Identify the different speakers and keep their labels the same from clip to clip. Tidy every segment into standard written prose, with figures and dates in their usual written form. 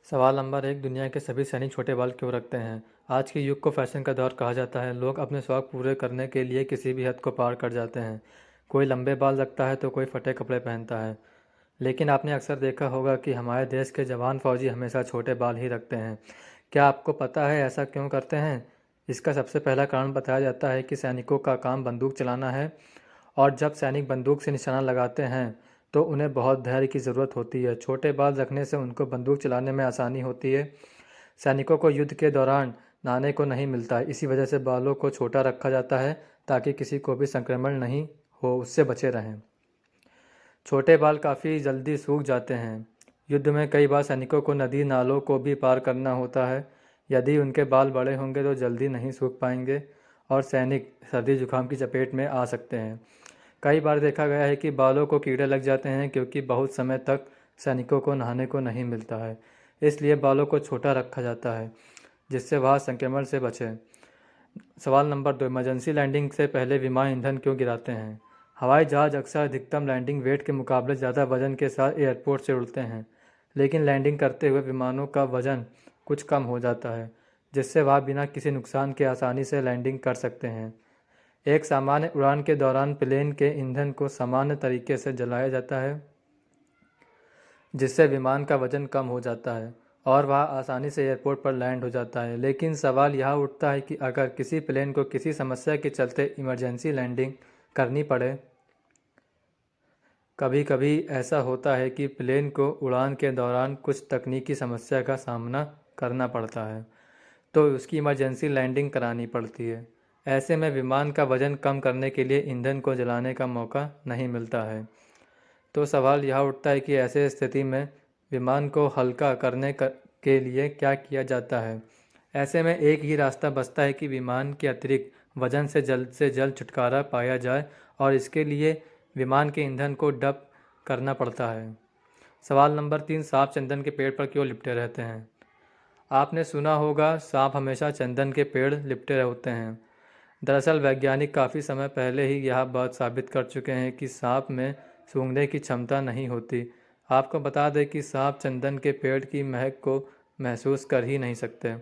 Speaker 1: सवाल नंबर 1। दुनिया के सभी सैनिक छोटे बाल क्यों रखते हैं? आज के युग को फैशन का दौर कहा जाता है। लोग अपने शौक पूरे करने के लिए किसी भी हद को पार कर जाते हैं। कोई लंबे बाल रखता है तो कोई फटे कपड़े पहनता है। लेकिन आपने अक्सर देखा होगा कि हमारे देश के जवान फौजी हमेशा छोटे बाल ही रखते हैं। क्या आपको पता है ऐसा क्यों करते हैं? इसका सबसे पहला कारण बताया जाता है कि सैनिकों का काम बंदूक चलाना है, और जब सैनिक बंदूक से निशाना लगाते हैं तो उन्हें बहुत धैर्य की ज़रूरत होती है। छोटे बाल रखने से उनको बंदूक चलाने में आसानी होती है। सैनिकों को युद्ध के दौरान नहाने को नहीं मिलता है, इसी वजह से बालों को छोटा रखा जाता है ताकि किसी को भी संक्रमण नहीं हो, उससे बचे रहें। छोटे बाल काफ़ी जल्दी सूख जाते हैं। युद्ध में कई बार सैनिकों को नदी नालों को भी पार करना होता है। यदि उनके बाल बड़े होंगे तो जल्दी नहीं सूख पाएंगे और सैनिक सर्दी जुकाम की चपेट में आ सकते हैं। कई बार देखा गया है कि बालों को कीड़े लग जाते हैं क्योंकि बहुत समय तक सैनिकों को नहाने को नहीं मिलता है। इसलिए बालों को छोटा रखा जाता है जिससे वह संक्रमण से बचें। सवाल नंबर 2। इमरजेंसी लैंडिंग से पहले विमान ईंधन क्यों गिराते हैं? हवाई जहाज अक्सर अधिकतम लैंडिंग वेट के मुकाबले ज़्यादा वजन के साथ एयरपोर्ट से उड़ते हैं, लेकिन लैंडिंग करते हुए विमानों का वजन कुछ कम हो जाता है, जिससे वह बिना किसी नुकसान के आसानी से लैंडिंग कर सकते हैं। एक सामान्य उड़ान के दौरान प्लेन के ईंधन को सामान्य तरीके से जलाया जाता है, जिससे विमान का वजन कम हो जाता है और वह आसानी से एयरपोर्ट पर लैंड हो जाता है। लेकिन सवाल यह उठता है कि अगर किसी प्लेन को किसी समस्या के चलते इमरजेंसी लैंडिंग करनी पड़े। कभी कभी ऐसा होता है कि प्लेन को उड़ान के दौरान कुछ तकनीकी समस्या का सामना करना पड़ता है, तो उसकी इमरजेंसी लैंडिंग करानी पड़ती है। ऐसे में विमान का वजन कम करने के लिए ईंधन को जलाने का मौका नहीं मिलता है। तो सवाल यह उठता है कि ऐसे स्थिति में विमान को हल्का करने के लिए क्या किया जाता है? ऐसे में एक ही रास्ता बचता है कि विमान के अतिरिक्त वजन से जल्द छुटकारा पाया जाए, और इसके लिए विमान के ईंधन को डंप करना पड़ता है। सवाल नंबर 3। सांप चंदन के पेड़ पर क्यों लिपटे रहते हैं? आपने सुना होगा सांप हमेशा चंदन के पेड़ लिपटे होते हैं। दरअसल वैज्ञानिक काफ़ी समय पहले ही यह बात साबित कर चुके हैं कि सांप में सूंघने की क्षमता नहीं होती। आपको बता दें कि सांप चंदन के पेड़ की महक को महसूस कर ही नहीं सकते।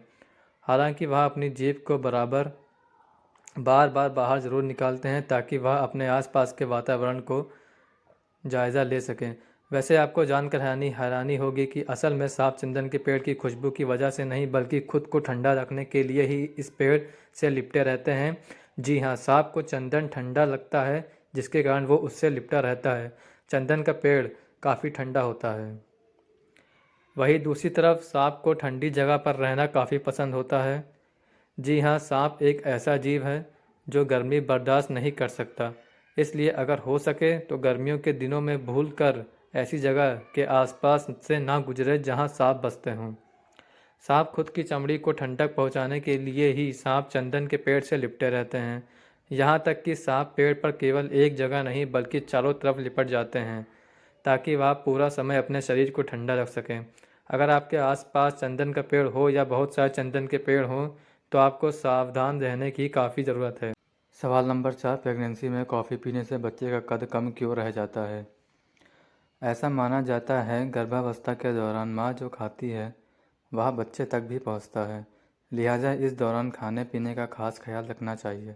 Speaker 1: हालांकि वह अपनी जीभ को बार बार बाहर ज़रूर निकालते हैं ताकि वह अपने आसपास के वातावरण को जायज़ा ले सकें। वैसे आपको जानकर हैरानी होगी कि असल में सांप चंदन के पेड़ की खुशबू की वजह से नहीं, बल्कि खुद को ठंडा रखने के लिए ही इस पेड़ से लिपटे रहते हैं। जी हाँ, सांप को चंदन ठंडा लगता है, जिसके कारण वो उससे लिपटा रहता है। चंदन का पेड़ काफ़ी ठंडा होता है। वहीं दूसरी तरफ सांप को ठंडी जगह पर रहना काफ़ी पसंद होता है। जी हाँ, सांप एक ऐसा जीव है जो गर्मी बर्दाश्त नहीं कर सकता। इसलिए अगर हो सके तो गर्मियों के दिनों में भूलकर ऐसी जगह के आसपास से ना गुजरे जहाँ सांप बसते हों। सांप खुद की चमड़ी को ठंडक पहुँचाने के लिए ही सांप चंदन के पेड़ से लिपटे रहते हैं। यहाँ तक कि सांप पेड़ पर केवल एक जगह नहीं बल्कि चारों तरफ लिपट जाते हैं ताकि वह पूरा समय अपने शरीर को ठंडा रख सकें। अगर आपके आसपास चंदन का पेड़ हो या बहुत सारे चंदन के पेड़ हों तो आपको सावधान रहने की काफ़ी ज़रूरत है। सवाल नंबर 4। प्रेगनेंसी में कॉफ़ी पीने से बच्चे का कद कम क्यों रह जाता है? ऐसा माना जाता है गर्भावस्था के दौरान माँ जो खाती है वह बच्चे तक भी पहुँचता है, लिहाजा इस दौरान खाने पीने का खास ख्याल रखना चाहिए।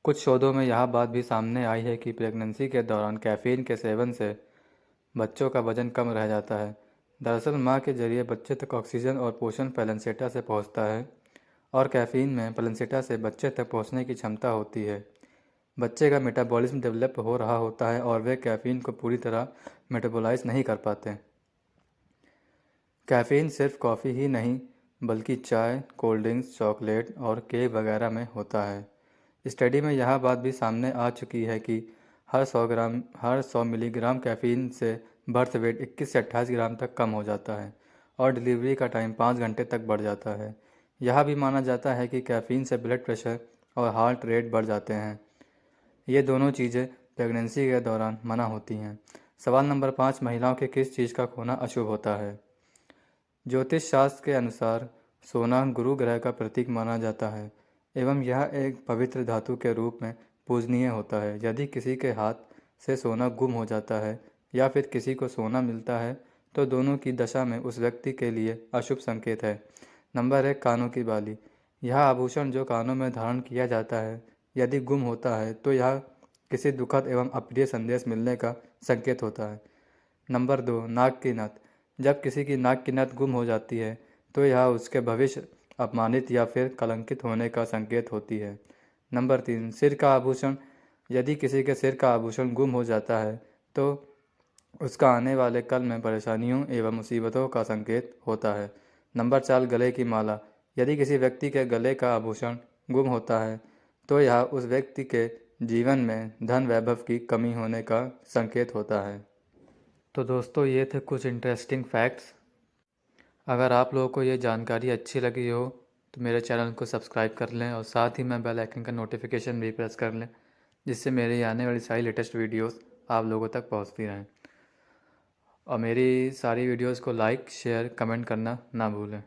Speaker 1: कुछ शोधों में यह बात भी सामने आई है कि प्रेगनेंसी के दौरान कैफ़ीन के सेवन से बच्चों का वजन कम रह जाता है। दरअसल माँ के जरिए बच्चे तक ऑक्सीजन और पोषण प्लेसेंटा से पहुँचता है, और कैफ़ीन में प्लेसेंटा से बच्चे तक पहुँचने की क्षमता होती है। बच्चे का मेटाबॉलिज्म डेवलप हो रहा होता है और वे कैफ़ीन को पूरी तरह मेटाबोलाइज नहीं कर पाते। कैफ़ीन सिर्फ कॉफ़ी ही नहीं बल्कि चाय, कोल्ड ड्रिंक्स, चॉकलेट और केक वगैरह में होता है। स्टडी में यह बात भी सामने आ चुकी है कि हर 100 मिलीग्राम कैफ़ीन से बर्थ वेट 21 से 28 ग्राम तक कम हो जाता है और डिलीवरी का टाइम 5 घंटे तक बढ़ जाता है। यह भी माना जाता है कि कैफ़ीन से ब्लड प्रेशर और हार्ट रेट बढ़ जाते हैं। ये दोनों चीज़ें प्रेगनेंसी के दौरान मना होती हैं। सवाल नंबर 5। महिलाओं के किस चीज़ का खोना अशुभ होता है? ज्योतिष शास्त्र के अनुसार सोना गुरु ग्रह का प्रतीक माना जाता है एवं यह एक पवित्र धातु के रूप में पूजनीय होता है। यदि किसी के हाथ से सोना गुम हो जाता है या फिर किसी को सोना मिलता है तो दोनों की दशा में उस व्यक्ति के लिए अशुभ संकेत है। नंबर 1, कानों की बाली। यह आभूषण जो कानों में धारण किया जाता है, यदि गुम होता है तो यह किसी दुखद एवं अप्रिय संदेश मिलने का संकेत होता है। नंबर 2, नाक की नथ। जब किसी की नाक की नथ गुम हो जाती है तो यह उसके भविष्य अपमानित या फिर कलंकित होने का संकेत होती है। नंबर 3, सिर का आभूषण। यदि किसी के सिर का आभूषण गुम हो जाता है तो उसका आने वाले कल में परेशानियों एवं मुसीबतों का संकेत होता है। नंबर 4, गले की माला। यदि किसी व्यक्ति के गले का आभूषण गुम होता है तो यह उस व्यक्ति के जीवन में धन वैभव की कमी होने का संकेत होता है। तो दोस्तों, ये थे कुछ इंटरेस्टिंग फैक्ट्स। अगर आप लोगों को ये जानकारी अच्छी लगी हो तो मेरे चैनल को सब्सक्राइब कर लें और साथ ही में बेल आइकन का नोटिफिकेशन भी प्रेस कर लें, जिससे मेरी आने वाली सारी लेटेस्ट वीडियोस आप लोगों तक पहुंचती रहें। और मेरी सारी वीडियोस को लाइक, शेयर, कमेंट करना ना भूलें।